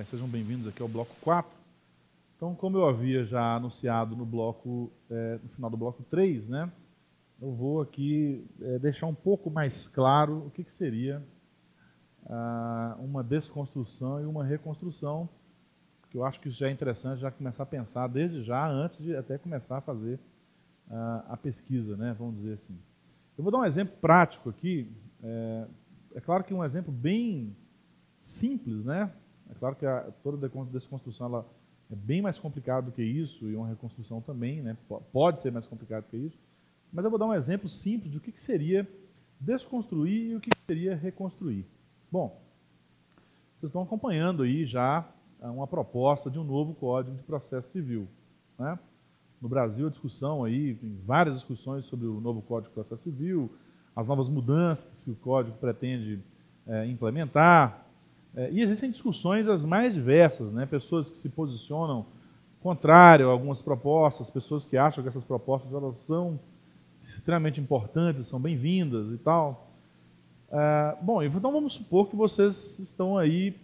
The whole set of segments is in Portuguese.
Sejam bem-vindos aqui ao bloco 4. Então, como eu havia já anunciado no final do bloco 3, né, eu vou aqui deixar um pouco mais claro o que seria uma desconstrução e uma reconstrução, que eu acho que isso já é interessante já começar a pensar desde já, antes de até começar a fazer a pesquisa, né, vamos dizer assim. Eu vou dar um exemplo prático aqui, é claro que um exemplo bem simples, né? É claro que toda desconstrução ela é bem mais complicada do que isso, e uma reconstrução também, né? Pode ser mais complicado que isso, mas eu vou dar um exemplo simples do que seria desconstruir e o que seria reconstruir. Bom, vocês estão acompanhando aí já uma proposta de um novo Código de Processo Civil, né? No Brasil, a discussão aí, tem várias discussões sobre o novo Código de Processo Civil, as novas mudanças que o Código pretende implementar, e existem discussões as mais diversas, né? Pessoas que se posicionam contrário a algumas propostas, pessoas que acham que essas propostas elas são extremamente importantes, são bem-vindas e tal. Bom, então vamos supor que vocês estão aí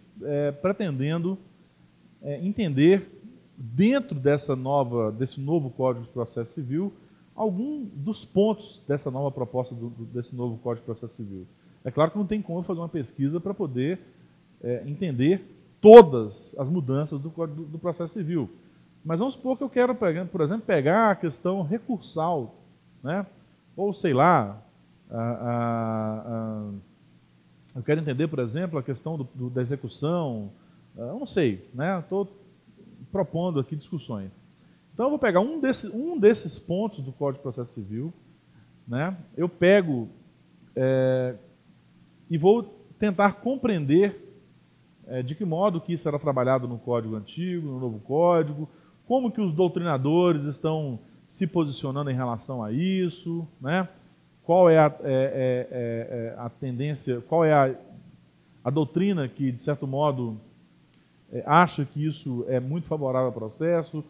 pretendendo entender, dentro desse novo Código de Processo Civil, algum dos pontos dessa nova proposta desse novo Código de Processo Civil. É claro que não tem como eu fazer uma pesquisa para poder entender todas as mudanças do Código do Processo Civil. Mas vamos supor que eu quero, por exemplo, pegar a questão recursal, né? Ou sei lá, eu quero entender, por exemplo, a questão da execução, eu não sei, né? Estou propondo aqui discussões. Então eu vou pegar um desses pontos do Código de Processo Civil, né? Eu pego e vou tentar compreender de que modo que isso era trabalhado no Código Antigo, no novo Código, como que os doutrinadores estão se posicionando em relação a isso, né? Qual é a tendência, qual é a doutrina que, de certo modo, acha que isso é muito favorável ao processo,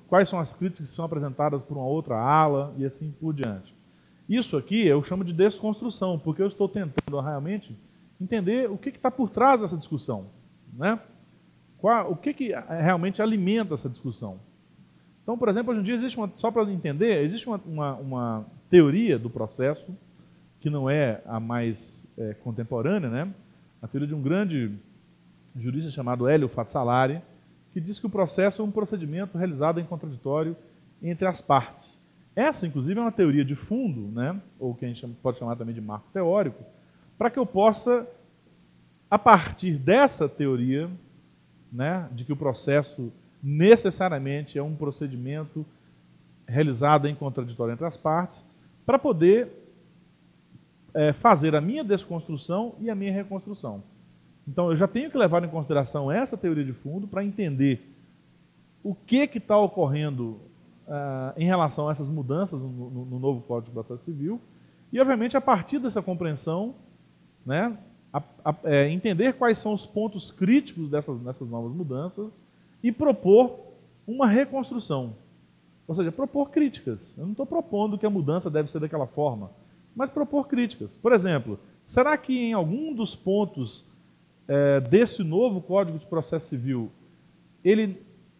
quais são as críticas que são apresentadas por uma outra ala e assim por diante. Isso aqui eu chamo de desconstrução, porque eu estou tentando realmente entender o que está por trás dessa discussão, né? O que realmente alimenta essa discussão. Então, por exemplo, hoje em dia existe só para entender, existe uma teoria do processo, que não é a mais contemporânea, né? A teoria de um grande jurista chamado Hélio Fatsalari, que diz que o processo é um procedimento realizado em contraditório entre as partes. Essa, inclusive, é uma teoria de fundo, né? Ou que a gente pode chamar também de marco teórico, para que eu possa, a partir dessa teoria, né, de que o processo necessariamente é um procedimento realizado em contraditório entre as partes, para poder fazer a minha desconstrução e a minha reconstrução. Então, eu já tenho que levar em consideração essa teoria de fundo para entender o que está ocorrendo em relação a essas mudanças no novo Código de Processo Civil e, obviamente, a partir dessa compreensão, né, entender quais são os pontos críticos dessas novas mudanças e propor uma reconstrução. Ou seja, propor críticas. Eu não estou propondo que a mudança deve ser daquela forma, mas propor críticas. Por exemplo, será que em algum dos pontos desse novo Código de Processo Civil,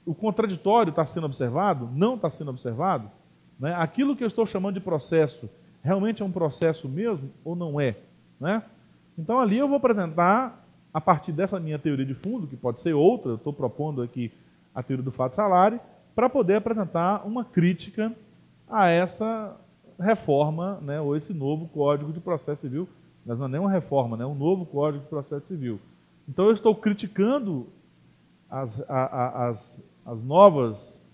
o contraditório está sendo observado? Não está sendo observado? Né? Aquilo que eu estou chamando de processo, realmente é um processo mesmo ou não é? Né? Então ali eu vou apresentar, a partir dessa minha teoria de fundo, que pode ser outra, eu estou propondo aqui a teoria do Fatsalari, para poder apresentar uma crítica a essa reforma, né, ou esse novo Código de Processo Civil, mas não é nem uma reforma, né, um novo Código de Processo Civil. Então eu estou criticando as novas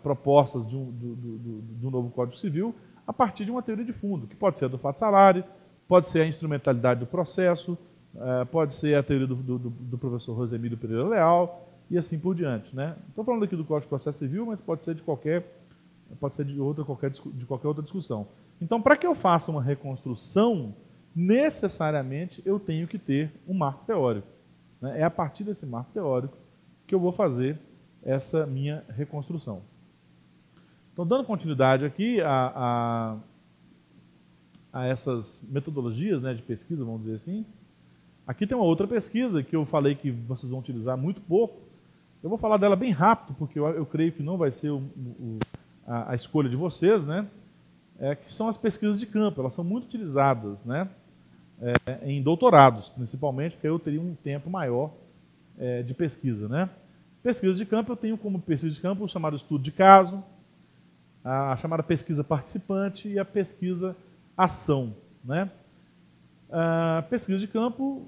propostas do novo Código Civil a partir de uma teoria de fundo, que pode ser a do Fatsalari, pode ser a instrumentalidade do processo, pode ser a teoria do professor Rosemiro Pereira Leal, e assim por diante, né? Estou falando aqui do Código de Processo Civil, mas pode ser de qualquer outra discussão. Então, para que eu faça uma reconstrução, necessariamente eu tenho que ter um marco teórico, né? É a partir desse marco teórico que eu vou fazer essa minha reconstrução. Então, dando continuidade aqui a essas metodologias, né, de pesquisa, vamos dizer assim, Aqui tem uma outra pesquisa que eu falei que vocês vão utilizar muito pouco. Eu vou falar dela bem rápido, porque eu creio que não vai ser a escolha de vocês, né? Que são as pesquisas de campo. Elas são muito utilizadas, né? Em doutorados, principalmente, porque eu teria um tempo maior de pesquisa, né? Pesquisa de campo, eu tenho como pesquisa de campo o chamado estudo de caso, a chamada pesquisa participante e a pesquisa ação, né? A pesquisa de campo,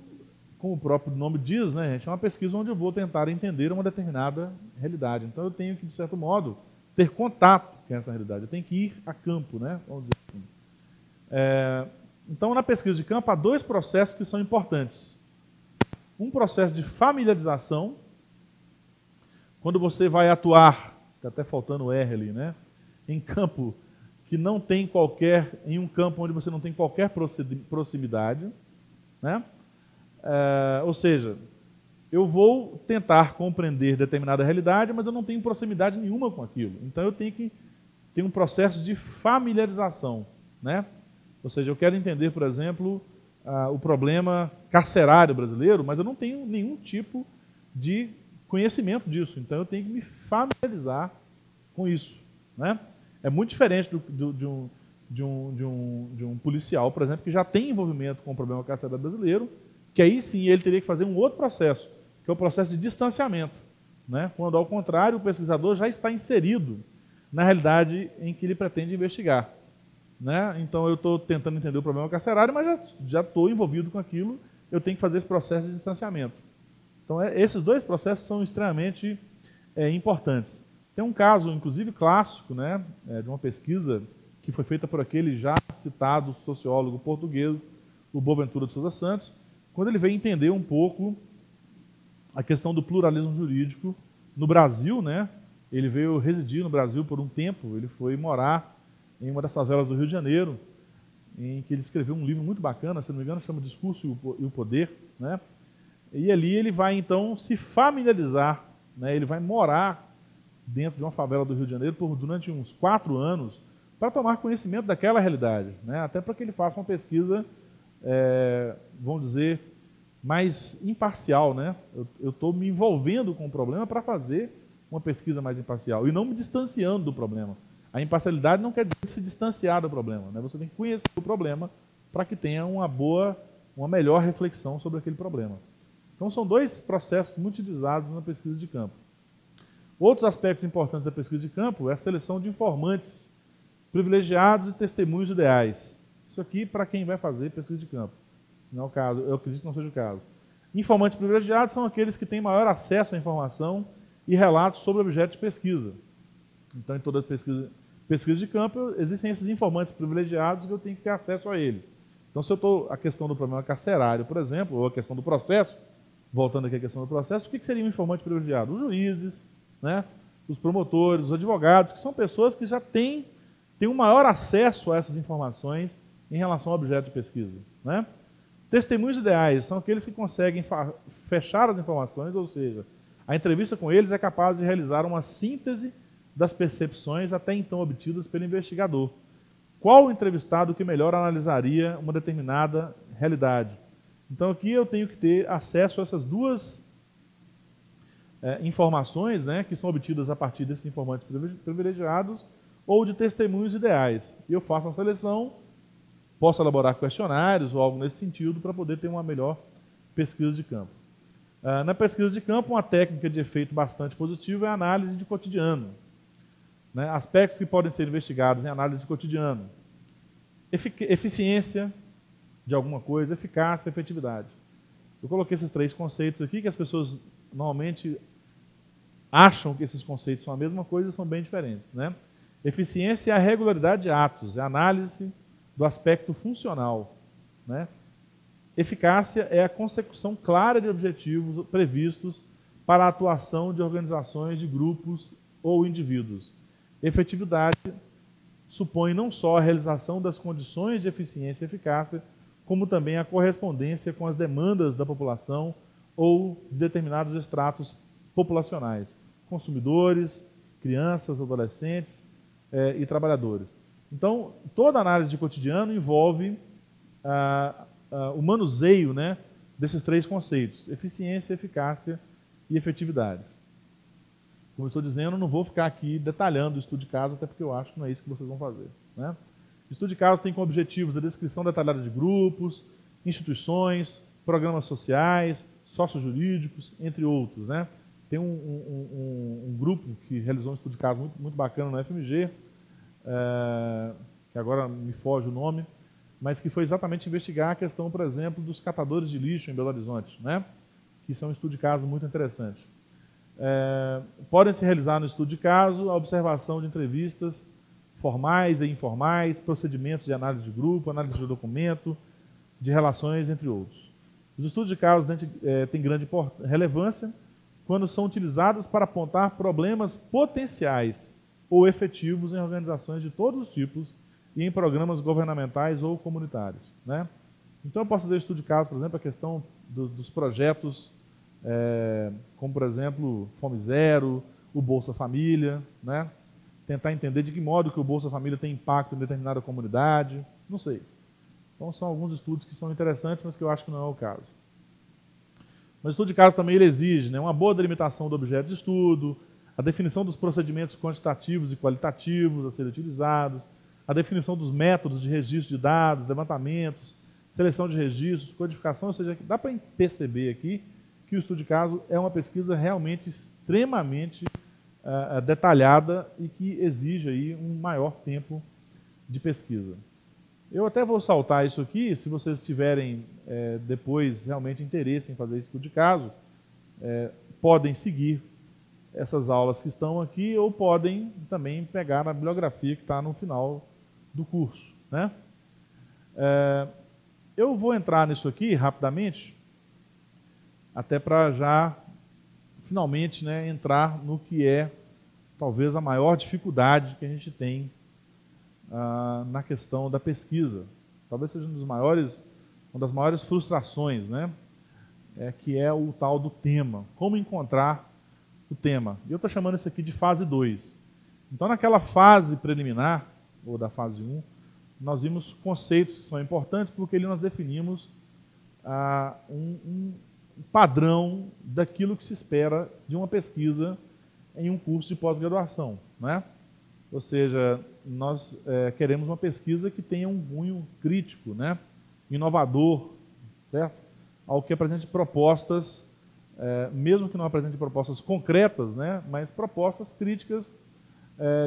como o próprio nome diz, né, gente, é uma pesquisa onde eu vou tentar entender uma determinada realidade. Então eu tenho que, de certo modo, ter contato com essa realidade. Eu tenho que ir a campo, né? Vamos dizer assim. Então, na pesquisa de campo, há dois processos que são importantes. Um processo de familiarização, quando você vai atuar, está até faltando o R ali, né? Em campo que não tem em um campo onde você não tem qualquer proximidade, né? Ou seja, eu vou tentar compreender determinada realidade, mas eu não tenho proximidade nenhuma com aquilo. Então eu tenho que ter um processo de familiarização, né? Ou seja, eu quero entender, por exemplo, o problema carcerário brasileiro, mas eu não tenho nenhum tipo de conhecimento disso. Então eu tenho que me familiarizar com isso, né? É muito diferente de um policial, por exemplo, que já tem envolvimento com o problema carcerário brasileiro, que aí sim ele teria que fazer um outro processo, que é o processo de distanciamento, né? Quando, ao contrário, o pesquisador já está inserido na realidade em que ele pretende investigar, né? Então eu estou tentando entender o problema carcerário, mas já estou envolvido com aquilo, eu tenho que fazer esse processo de distanciamento. Então esses dois processos são extremamente importantes. Tem um caso, inclusive, clássico, né, de uma pesquisa que foi feita por aquele já citado sociólogo português, o Boaventura de Sousa Santos, quando ele veio entender um pouco a questão do pluralismo jurídico no Brasil, né? Ele veio residir no Brasil por um tempo, ele foi morar em uma das favelas do Rio de Janeiro, em que ele escreveu um livro muito bacana, se não me engano, chama Discurso e o Poder, né? E ali ele vai, então, se familiarizar, né? Ele vai morar dentro de uma favela do Rio de Janeiro durante uns 4 anos para tomar conhecimento daquela realidade, né? Até para que ele faça uma pesquisa, vamos dizer, mais imparcial, né? Eu estou me envolvendo com o problema para fazer uma pesquisa mais imparcial e não me distanciando do problema. A imparcialidade não quer dizer se distanciar do problema, né? Você tem que conhecer o problema para que tenha uma melhor reflexão sobre aquele problema. Então são dois processos muito utilizados na pesquisa de campo. Outros aspectos importantes da pesquisa de campo é a seleção de informantes privilegiados e testemunhos ideais. Isso aqui para quem vai fazer pesquisa de campo. Não é o caso, eu acredito que não seja o caso. Informantes privilegiados são aqueles que têm maior acesso à informação e relatos sobre objeto de pesquisa. Então, em toda pesquisa de campo, existem esses informantes privilegiados que eu tenho que ter acesso a eles. Então, se eu estou a questão do problema carcerário, por exemplo, ou a questão do processo, voltando aqui à questão do processo, o que seria um informante privilegiado? Os juízes, né, os promotores, os advogados, que são pessoas que já têm um maior acesso a essas informações em relação ao objeto de pesquisa, né? Testemunhos ideais são aqueles que conseguem fechar as informações, ou seja, a entrevista com eles é capaz de realizar uma síntese das percepções até então obtidas pelo investigador. Qual o entrevistado que melhor analisaria uma determinada realidade? Então aqui eu tenho que ter acesso a essas duas informações, né, que são obtidas a partir desses informantes privilegiados ou de testemunhos ideais. E eu faço a seleção, posso elaborar questionários ou algo nesse sentido para poder ter uma melhor pesquisa de campo. Na pesquisa de campo, uma técnica de efeito bastante positivo é a análise de cotidiano, né? Aspectos que podem ser investigados em análise de cotidiano. Eficiência de alguma coisa, eficácia, efetividade. Eu coloquei esses 3 conceitos aqui, que as pessoas normalmente acham que esses conceitos são a mesma coisa e são bem diferentes, né? Eficiência é a regularidade de atos, é a análise do aspecto funcional, né? Eficácia é a consecução clara de objetivos previstos para a atuação de organizações, de grupos ou indivíduos. Efetividade supõe não só a realização das condições de eficiência e eficácia, como também a correspondência com as demandas da população ou de determinados estratos populacionais, consumidores, crianças, adolescentes e trabalhadores. Então, toda análise de cotidiano envolve o manuseio, né, desses três conceitos: eficiência, eficácia e efetividade. Como eu estou dizendo, não vou ficar aqui detalhando o estudo de caso, até porque eu acho que não é isso que vocês vão fazer, né? O estudo de caso tem como objetivos a descrição detalhada de grupos, instituições, programas sociais, sociojurídicos, entre outros, né? Tem um grupo que realizou um estudo de caso muito bacana no FMG, que agora me foge o nome, mas que foi exatamente investigar a questão, por exemplo, dos catadores de lixo em Belo Horizonte, né? Que são um estudo de caso muito interessante. Podem se realizar no estudo de caso a observação de entrevistas formais e informais, procedimentos de análise de grupo, análise de documento, de relações, entre outros. Os estudos de caso têm grande relevância quando são utilizados para apontar problemas potenciais ou efetivos em organizações de todos os tipos e em programas governamentais ou comunitários, né? Então eu posso fazer estudo de caso, por exemplo, a questão dos projetos, como por exemplo, Fome Zero, o Bolsa Família, né? Tentar entender de que modo que o Bolsa Família tem impacto em determinada comunidade, não sei. Então são alguns estudos que são interessantes, mas que eu acho que não é o caso. Mas o estudo de caso também ele exige, né, uma boa delimitação do objeto de estudo, a definição dos procedimentos quantitativos e qualitativos a serem utilizados, a definição dos métodos de registro de dados, levantamentos, seleção de registros, codificação, ou seja, dá para perceber aqui que o estudo de caso é uma pesquisa realmente extremamente detalhada e que exige aí um maior tempo de pesquisa. Eu até vou saltar isso aqui, se vocês tiverem depois realmente interesse em fazer esse estudo de caso, podem seguir essas aulas que estão aqui ou podem também pegar a bibliografia que está no final do curso, né? Eu vou entrar nisso aqui rapidamente, até para já finalmente, né, entrar no que é talvez a maior dificuldade que a gente tem na questão da pesquisa. Talvez seja uma das maiores frustrações, né? Que é o tal do tema. Como encontrar o tema? E eu estou chamando isso aqui de fase 2. Então, naquela fase preliminar, ou da fase 1, nós vimos conceitos que são importantes, porque ali nós definimos um padrão daquilo que se espera de uma pesquisa em um curso de pós-graduação, né? Ou seja, nós queremos uma pesquisa que tenha um cunho crítico, né? Inovador, certo? Algo que apresente propostas, mesmo que não apresente propostas concretas, né? Mas propostas críticas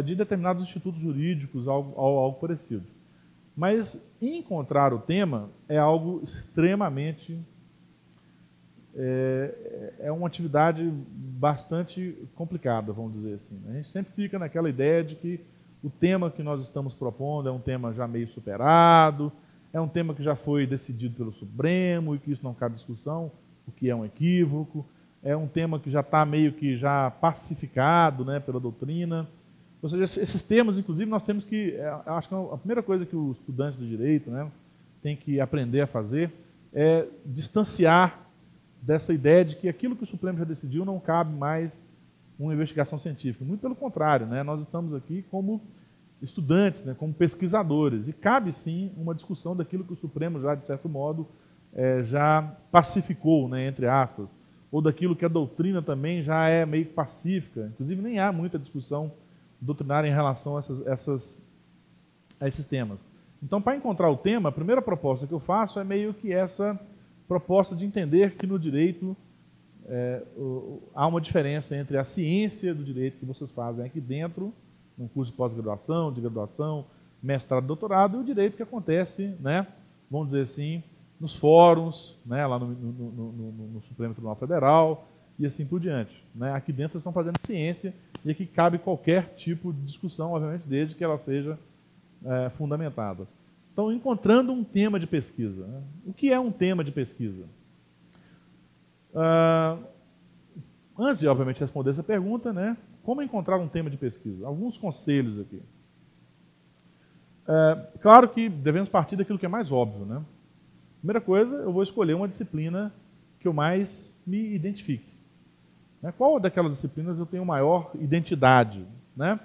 de determinados institutos jurídicos, algo parecido. Mas encontrar o tema é algo extremamente... É uma atividade bastante complicada, vamos dizer assim. A gente sempre fica naquela ideia de que o tema que nós estamos propondo é um tema já meio superado, é um tema que já foi decidido pelo Supremo e que isso não cabe discussão, o que é um equívoco, é um tema que já está meio que já pacificado, né, pela doutrina. Ou seja, esses termos, inclusive, nós temos que... acho que a primeira coisa que o estudante do direito, né, tem que aprender a fazer é distanciar dessa ideia de que aquilo que o Supremo já decidiu não cabe mais uma investigação científica. Muito pelo contrário, né? Nós estamos aqui como estudantes, né? Como pesquisadores, e cabe sim uma discussão daquilo que o Supremo já, de certo modo, já pacificou, né? Entre aspas, ou daquilo que a doutrina também já é meio pacífica. Inclusive, nem há muita discussão doutrinária em relação a esses temas. Então, para encontrar o tema, a primeira proposta que eu faço é meio que essa proposta de entender que no direito há uma diferença entre a ciência do direito que vocês fazem aqui dentro, num curso de pós-graduação, de graduação, mestrado, doutorado, e o direito que acontece, né, vamos dizer assim, nos fóruns, né, lá no Supremo Tribunal Federal e assim por diante, né? Aqui dentro vocês estão fazendo ciência e aqui cabe qualquer tipo de discussão, obviamente, desde que ela seja fundamentada. Então, encontrando um tema de pesquisa. Né? O que é um tema de pesquisa? Antes de, obviamente, responder essa pergunta, né, como encontrar um tema de pesquisa? Alguns conselhos aqui. Claro que devemos partir daquilo que é mais óbvio. Né? Primeira coisa, eu vou escolher uma disciplina que eu mais me identifique. Né? Qual daquelas disciplinas eu tenho maior identidade? Né?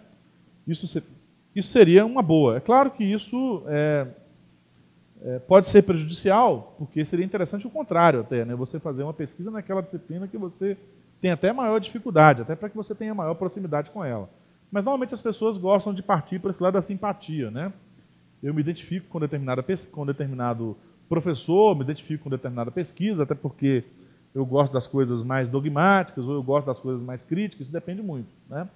Isso seria uma boa. É claro que isso pode ser prejudicial, porque seria interessante o contrário até, né? Você fazer uma pesquisa naquela disciplina que você tem até maior dificuldade, até para que você tenha maior proximidade com ela. Mas normalmente as pessoas gostam de partir para esse lado da simpatia, né? Eu me identifico com determinado professor, me identifico com determinada pesquisa, até porque eu gosto das coisas mais dogmáticas ou eu gosto das coisas mais críticas, isso depende muito, né?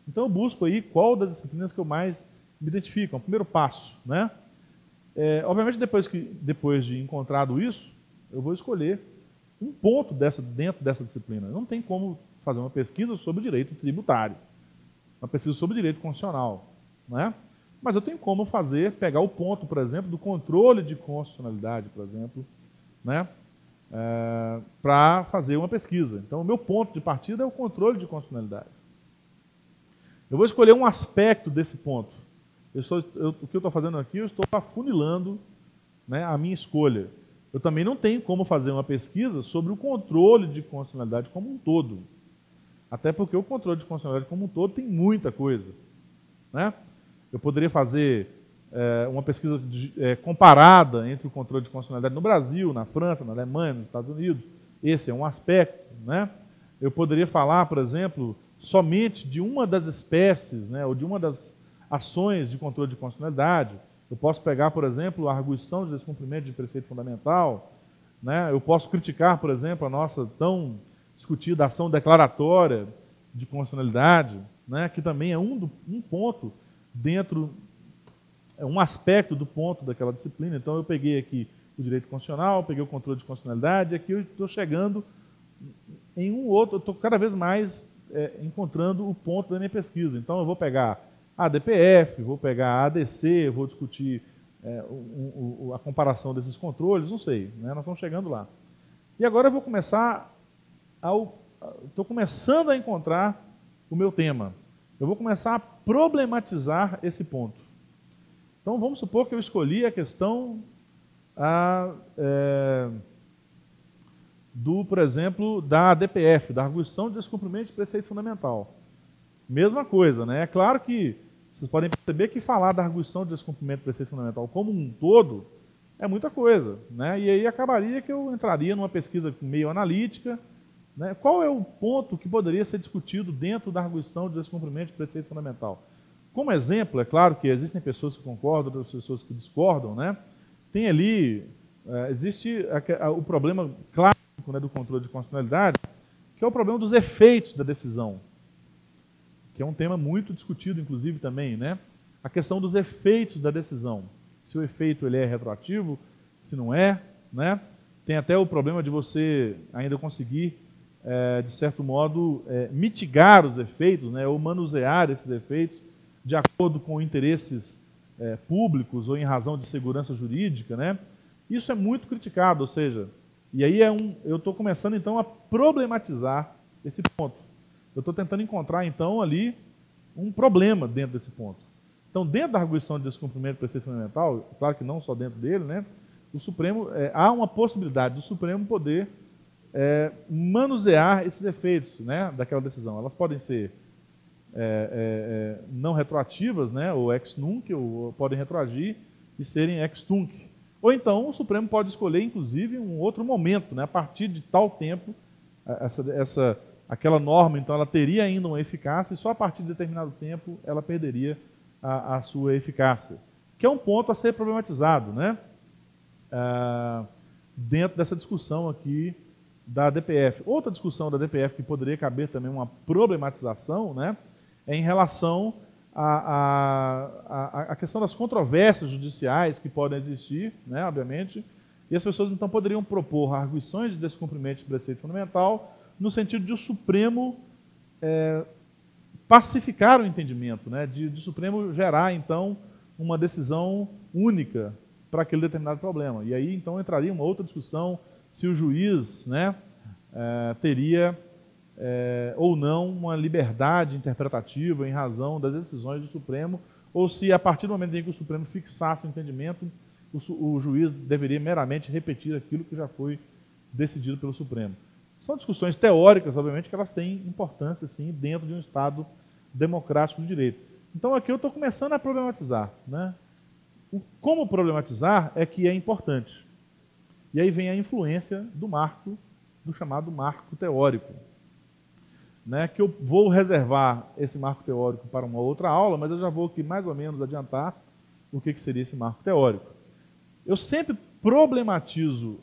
Então eu busco aí qual das disciplinas que eu mais me identifico, é o primeiro passo, né? Obviamente depois de encontrado isso, eu vou escolher um ponto dentro dessa disciplina. Não tem como fazer uma pesquisa sobre direito tributário, uma pesquisa sobre direito constitucional, né? Mas eu tenho como pegar o ponto, por exemplo, do controle de constitucionalidade, por exemplo, né? Para fazer uma pesquisa. Então, o meu ponto de partida é o controle de constitucionalidade. Eu vou escolher um aspecto desse ponto. O que eu estou fazendo aqui, eu estou afunilando, né, a minha escolha. Eu também não tenho como fazer uma pesquisa sobre o controle de constitucionalidade como um todo. Até porque o controle de constitucionalidade como um todo tem muita coisa, né? Eu poderia fazer uma pesquisa comparada entre o controle de constitucionalidade no Brasil, na França, na Alemanha, nos Estados Unidos. Esse é um aspecto, né? Eu poderia falar, por exemplo, somente de uma das espécies, né, ou de uma das ações de controle de constitucionalidade. Eu posso pegar, por exemplo, a arguição de descumprimento de preceito fundamental, né? Eu posso criticar, por exemplo, a nossa tão discutida ação declaratória de constitucionalidade, né, que também é um ponto dentro, um aspecto do ponto daquela disciplina. Então eu peguei aqui o direito constitucional, peguei o controle de constitucionalidade, e aqui eu estou chegando em um outro, eu estou cada vez mais encontrando o ponto da minha pesquisa. Então eu vou pegar a ADPF, vou pegar a ADC, vou discutir a comparação desses controles, não sei, né? Nós estamos chegando lá. E agora eu vou começar, estou começando a encontrar o meu tema. Eu vou começar a problematizar esse ponto. Então vamos supor que eu escolhi a questão por exemplo, da ADPF, da arguição de descumprimento de preceito fundamental. Mesma coisa, né? É claro que vocês podem perceber que falar da arguição de descumprimento de preceito fundamental como um todo é muita coisa, né? E aí acabaria que eu entraria numa pesquisa meio analítica, né? Qual é o ponto que poderia ser discutido dentro da arguição de descumprimento de preceito fundamental? Como exemplo, é claro que existem pessoas que concordam, outras pessoas que discordam, né? Tem ali, existe o problema clássico, né, do controle de constitucionalidade, que é o problema dos efeitos da decisão, que é um tema muito discutido, inclusive, também, né? A questão dos efeitos da decisão. Se o efeito ele é retroativo, se não é, né? Tem até o problema de você ainda conseguir, de certo modo, mitigar os efeitos, né? Ou manusear esses efeitos de acordo com interesses públicos ou em razão de segurança jurídica, né? Isso é muito criticado, ou seja, e aí eu estou começando, então, a problematizar esse ponto. Eu estou tentando encontrar, então, ali um problema dentro desse ponto. Então, dentro da arguição de descumprimento do preceito fundamental, claro que não só dentro dele, né, o Supremo, há uma possibilidade do Supremo poder manusear esses efeitos, né, daquela decisão. Elas podem ser não retroativas, né, ou ex nunc, ou podem retroagir e serem ex tunc. Ou então o Supremo pode escolher, inclusive, um outro momento, né, a partir de tal tempo, aquela norma, então, ela teria ainda uma eficácia e só a partir de determinado tempo ela perderia a sua eficácia. Que é um ponto a ser problematizado, né? Dentro dessa discussão aqui da ADPF. Outra discussão da ADPF que poderia caber também uma problematização, né, é em relação à questão das controvérsias judiciais que podem existir, né, obviamente, e as pessoas então poderiam propor arguições de descumprimento de preceito fundamental no sentido de o Supremo pacificar o entendimento, né, de o Supremo gerar, então, uma decisão única para aquele determinado problema. E aí, então, entraria uma outra discussão se o juiz, né, teria ou não uma liberdade interpretativa em razão das decisões do Supremo, ou se, a partir do momento em que o Supremo fixasse o entendimento, o juiz deveria meramente repetir aquilo que já foi decidido pelo Supremo. São discussões teóricas, obviamente, que elas têm importância, sim, dentro de um Estado democrático de direito. Então, aqui eu estou começando a problematizar, né? Como problematizar é que é importante. E aí vem a influência do marco, do chamado marco teórico. Né, que eu vou reservar esse marco teórico para uma outra aula, mas eu já vou aqui mais ou menos adiantar o que seria esse marco teórico. Eu sempre problematizo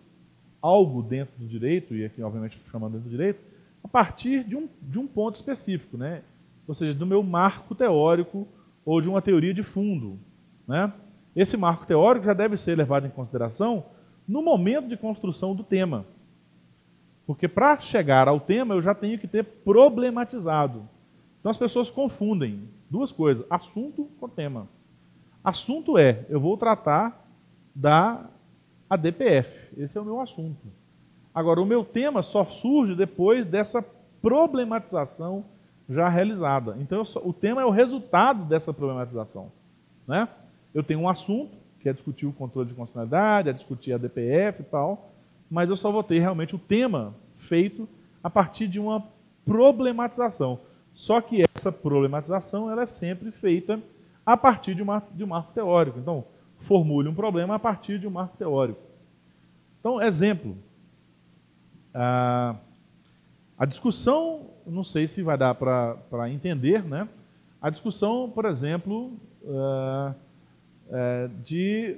algo dentro do direito, e aqui obviamente chamando dentro do direito, a partir de um ponto específico, né? Ou seja, do meu marco teórico ou de uma teoria de fundo. Né? Esse marco teórico já deve ser levado em consideração no momento de construção do tema. Porque para chegar ao tema eu já tenho que ter problematizado. Então as pessoas confundem duas coisas, assunto com tema. Assunto é, eu vou tratar da ADPF, esse é o meu assunto. Agora, o meu tema só surge depois dessa problematização já realizada. Então o tema é o resultado dessa problematização. Né? Eu tenho um assunto, que é discutir o controle de constitucionalidade, é discutir a ADPF e tal, mas eu só vou ter realmente o tema feito a partir de uma problematização. Só que essa problematização ela é sempre feita a partir de um marco teórico. Então, formule um problema a partir de um marco teórico. Então, exemplo. A discussão, não sei se vai dar para entender, né? A discussão, por exemplo, de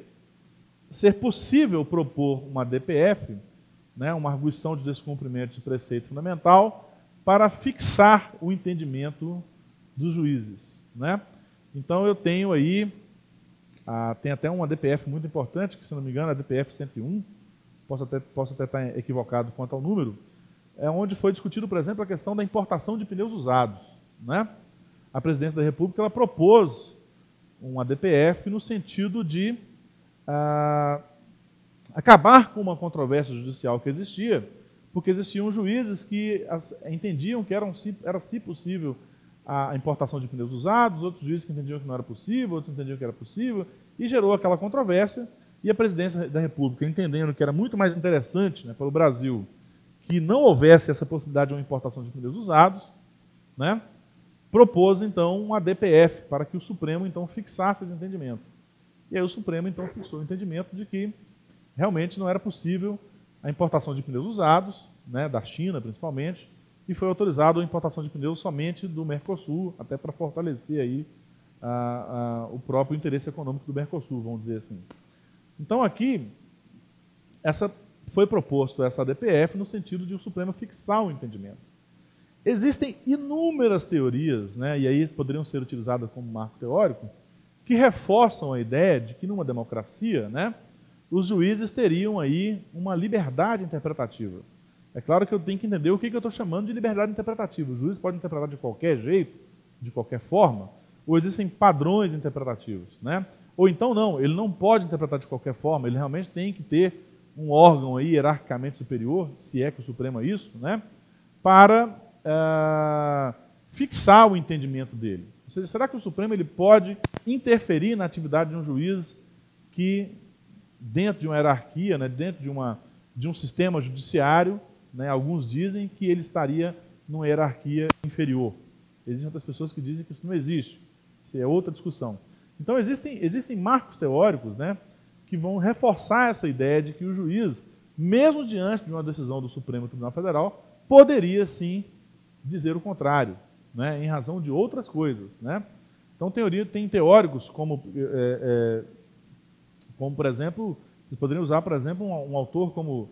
ser possível propor uma DPF, né, uma arguição de descumprimento de preceito fundamental, para fixar o entendimento dos juízes. Né? Então eu tenho aí, tem até uma DPF muito importante, que se não me engano é a DPF 101, posso até estar equivocado quanto ao número, onde foi discutido, por exemplo, a questão da importação de pneus usados. Né? A Presidência da República ela propôs uma DPF no sentido de acabar com uma controvérsia judicial que existia, porque existiam juízes que entendiam que era se possível a importação de pneus usados, outros juízes que entendiam que não era possível, outros entendiam que era possível, e gerou aquela controvérsia, e a Presidência da República, entendendo que era muito mais interessante, né, para o Brasil que não houvesse essa possibilidade de uma importação de pneus usados, né, propôs, então, uma DPF para que o Supremo, então, fixasse esse entendimento. E aí o Supremo, então, fixou o entendimento de que realmente não era possível a importação de pneus usados, né, da China principalmente, e foi autorizado a importação de pneus somente do Mercosul, até para fortalecer aí o próprio interesse econômico do Mercosul, vamos dizer assim. Então aqui, foi proposto essa DPF no sentido de o Supremo fixar o entendimento. Existem inúmeras teorias, né, e aí poderiam ser utilizadas como marco teórico, que reforçam a ideia de que numa democracia, né, os juízes teriam aí uma liberdade interpretativa. É claro que eu tenho que entender o que eu estou chamando de liberdade interpretativa. Os juízes podem interpretar de qualquer jeito, de qualquer forma, ou existem padrões interpretativos. Né? Ou então não, ele não pode interpretar de qualquer forma, ele realmente tem que ter um órgão aí hierarquicamente superior, se é que o Supremo é isso, né? Para fixar o entendimento dele. Ou seja, será que o Supremo ele pode interferir na atividade de um juiz que, dentro de uma hierarquia, né, dentro de um sistema judiciário, né, alguns dizem que ele estaria numa hierarquia inferior. Existem outras pessoas que dizem que isso não existe. Isso é outra discussão. Então, existem marcos teóricos, né, que vão reforçar essa ideia de que o juiz, mesmo diante de uma decisão do Supremo Tribunal Federal, poderia, sim, dizer o contrário, né, em razão de outras coisas. Né? Então, tem teóricos como, por exemplo, vocês poderiam usar, por exemplo, um autor como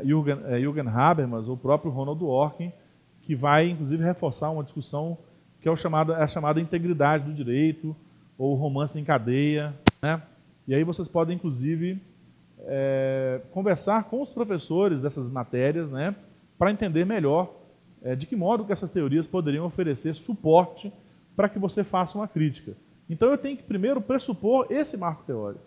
Jürgen Habermas, ou o próprio Ronald Dworkin, que vai, inclusive, reforçar uma discussão que é a chamada integridade do direito, ou romance em cadeia. Né? E aí vocês podem, inclusive, conversar com os professores dessas matérias, né, para entender melhor de que modo que essas teorias poderiam oferecer suporte para que você faça uma crítica. Então eu tenho que primeiro pressupor esse marco teórico.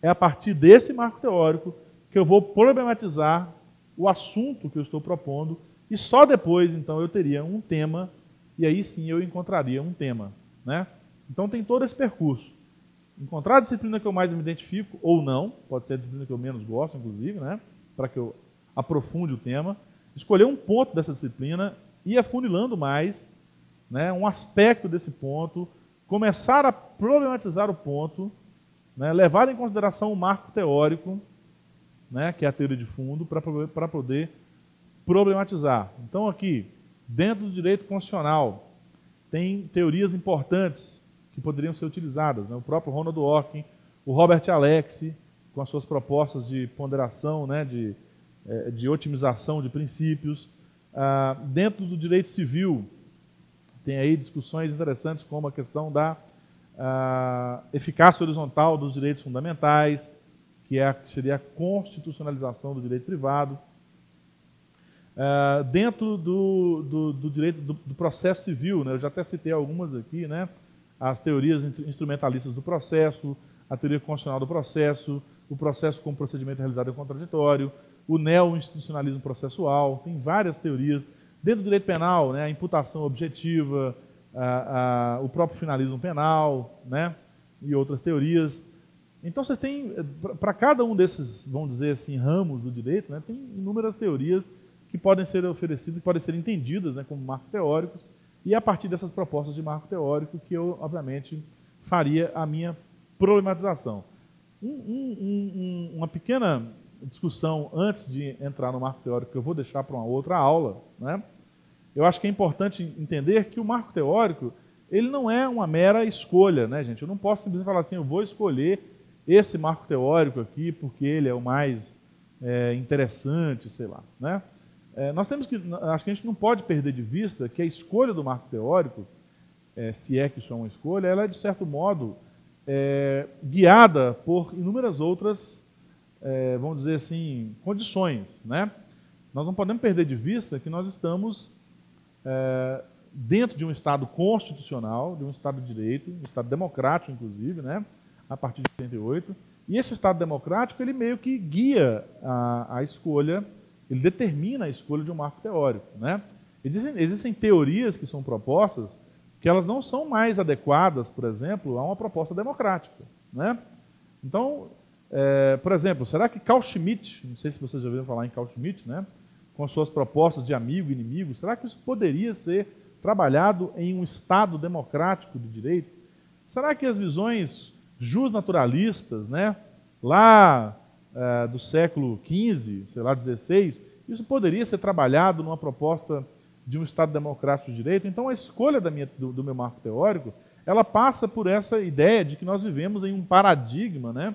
É a partir desse marco teórico que eu vou problematizar o assunto que eu estou propondo e só depois, então, eu teria um tema e aí sim eu encontraria um tema. Né? Então tem todo esse percurso. Encontrar a disciplina que eu mais me identifico ou não, pode ser a disciplina que eu menos gosto, inclusive, né? Para que eu aprofunde o tema. Escolher um ponto dessa disciplina e afunilando mais, né, um aspecto desse ponto, começar a problematizar o ponto, né, levar em consideração o marco teórico, né, que é a teoria de fundo, para poder problematizar. Então, aqui, dentro do direito constitucional, tem teorias importantes que poderiam ser utilizadas, né? O próprio Ronald Dworkin, o Robert Alexy, com as suas propostas de ponderação, né, de otimização de princípios. Dentro do direito civil, tem aí discussões interessantes como a questão da eficácia horizontal dos direitos fundamentais, que seria a constitucionalização do direito privado. Dentro do direito do processo civil, né, eu já até citei algumas aqui, né, as teorias instrumentalistas do processo, a teoria constitucional do processo, o processo como procedimento realizado em contraditório, o neo-institucionalismo processual, tem várias teorias. Dentro do direito penal, né, a imputação objetiva, o próprio finalismo penal, né, e outras teorias. Então, vocês têm, para cada um desses, vamos dizer assim, ramos do direito, né, tem inúmeras teorias que podem ser oferecidas, que podem ser entendidas, né, como marcos teóricos, e a partir dessas propostas de marco teórico que eu, obviamente, faria a minha problematização. Uma pequena discussão antes de entrar no marco teórico, que eu vou deixar para uma outra aula, né? Eu acho que é importante entender que o marco teórico, ele não é uma mera escolha, né, gente? Eu não posso simplesmente falar assim, eu vou escolher esse marco teórico aqui porque ele é o mais interessante, sei lá, né? Nós temos que, acho que a gente não pode perder de vista que a escolha do marco teórico, se é que isso é uma escolha, ela é, de certo modo, guiada por inúmeras outras, vamos dizer assim, condições, né? Nós não podemos perder de vista que nós estamos dentro de um Estado constitucional, de um Estado de direito, um Estado democrático, inclusive, né? A partir de 88, e esse Estado democrático, ele meio que guia a escolha, ele determina a escolha de um marco teórico, né? Existem teorias que são propostas que elas não são mais adequadas, por exemplo, a uma proposta democrática, né? Então, por exemplo, será que Carl Schmitt, não sei se vocês já ouviram falar em Carl Schmitt, né, com as suas propostas de amigo e inimigo, será que isso poderia ser trabalhado em um Estado democrático do direito? Será que as visões justnaturalistas, né, lá do século XV, sei lá, XVI, isso poderia ser trabalhado numa proposta de um Estado democrático de direito? Então, a escolha do meu marco teórico, ela passa por essa ideia de que nós vivemos em um paradigma, né,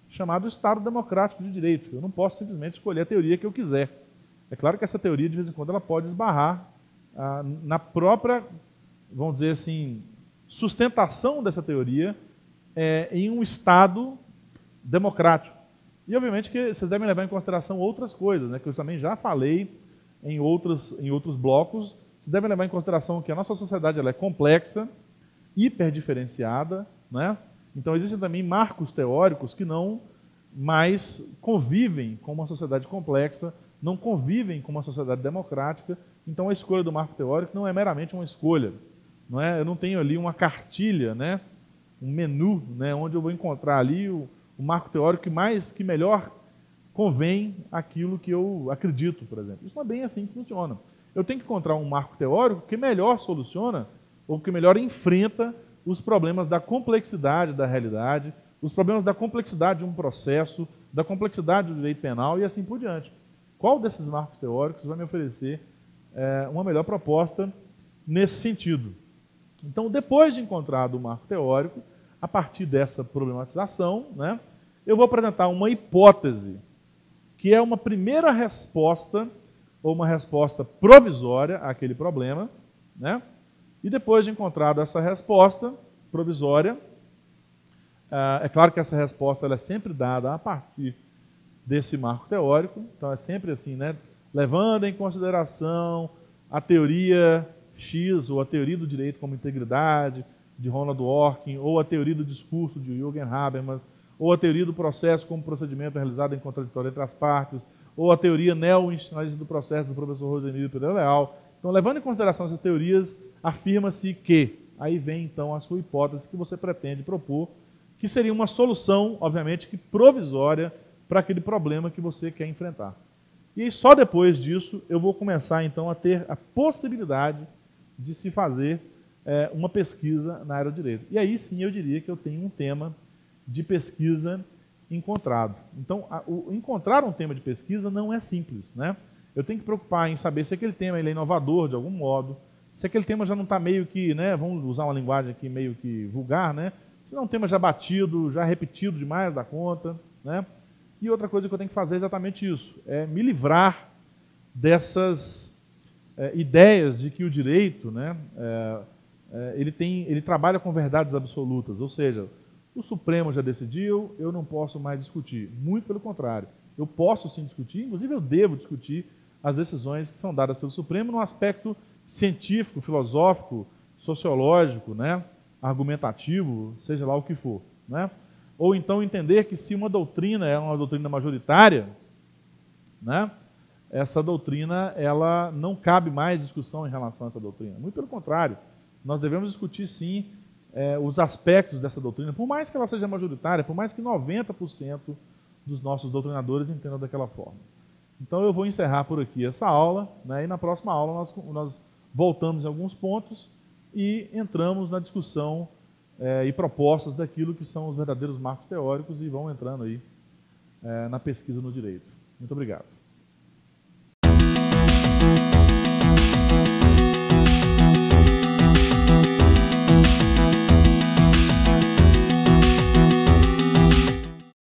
chamado Estado democrático de direito. Eu não posso simplesmente escolher a teoria que eu quiser. É claro que essa teoria, de vez em quando, ela pode esbarrar na própria, vamos dizer assim, sustentação dessa teoria em um Estado democrático. E, obviamente, que vocês devem levar em consideração outras coisas, né, que eu também já falei em outros blocos. Vocês devem levar em consideração que a nossa sociedade ela é complexa, hiperdiferenciada, né? Então, existem também marcos teóricos que não mais convivem com uma sociedade complexa, não convivem com uma sociedade democrática. Então, a escolha do marco teórico não é meramente uma escolha. Não é? Eu não tenho ali uma cartilha, né, um menu, né, onde eu vou encontrar ali o marco teórico que melhor convém aquilo que eu acredito, por exemplo. Isso não é bem assim que funciona. Eu tenho que encontrar um marco teórico que melhor soluciona ou que melhor enfrenta os problemas da complexidade da realidade, os problemas da complexidade de um processo, da complexidade do direito penal e assim por diante. Qual desses marcos teóricos vai me oferecer uma melhor proposta nesse sentido? Então, depois de encontrado o marco teórico, a partir dessa problematização, né, eu vou apresentar uma hipótese, que é uma primeira resposta, ou uma resposta provisória àquele problema, né? E depois de encontrado essa resposta provisória, é claro que essa resposta ela é sempre dada a partir desse marco teórico, então é sempre assim, né? Levando em consideração a teoria X, ou a teoria do direito como integridade, de Ronald Dworkin, ou a teoria do discurso de Jürgen Habermas, ou a teoria do processo como procedimento realizado em contraditório entre as partes, ou a teoria neo-institucionalista do processo do professor Rosemiro Pereira Leal. Então, levando em consideração essas teorias, afirma-se que, aí vem então a sua hipótese que você pretende propor, que seria uma solução, obviamente, que provisória para aquele problema que você quer enfrentar. E aí, só depois disso, eu vou começar então a ter a possibilidade de se fazer uma pesquisa na área do direito. E aí sim eu diria que eu tenho um tema de pesquisa encontrado. Então, encontrar um tema de pesquisa não é simples, né? Eu tenho que preocupar em saber se aquele tema ele é inovador de algum modo, se aquele tema já não está meio que, né, vamos usar uma linguagem aqui meio que vulgar, né? Se não é um tema já batido, já repetido demais da conta, né? E outra coisa que eu tenho que fazer é exatamente isso, é me livrar dessas ideias de que o direito, né, ele trabalha com verdades absolutas, ou seja, o Supremo já decidiu, eu não posso mais discutir. Muito pelo contrário, eu posso sim discutir, inclusive eu devo discutir as decisões que são dadas pelo Supremo no aspecto científico, filosófico, sociológico, né, argumentativo, seja lá o que for, né? Ou então entender que se uma doutrina é uma doutrina majoritária, né, essa doutrina ela não cabe mais discussão em relação a essa doutrina. Muito pelo contrário, nós devemos discutir sim os aspectos dessa doutrina, por mais que ela seja majoritária, por mais que 90% dos nossos doutrinadores entendam daquela forma. Então eu vou encerrar por aqui essa aula, né, e na próxima aula nós voltamos em alguns pontos e entramos na discussão e propostas daquilo que são os verdadeiros marcos teóricos e vão entrando aí na pesquisa no direito. Muito obrigado.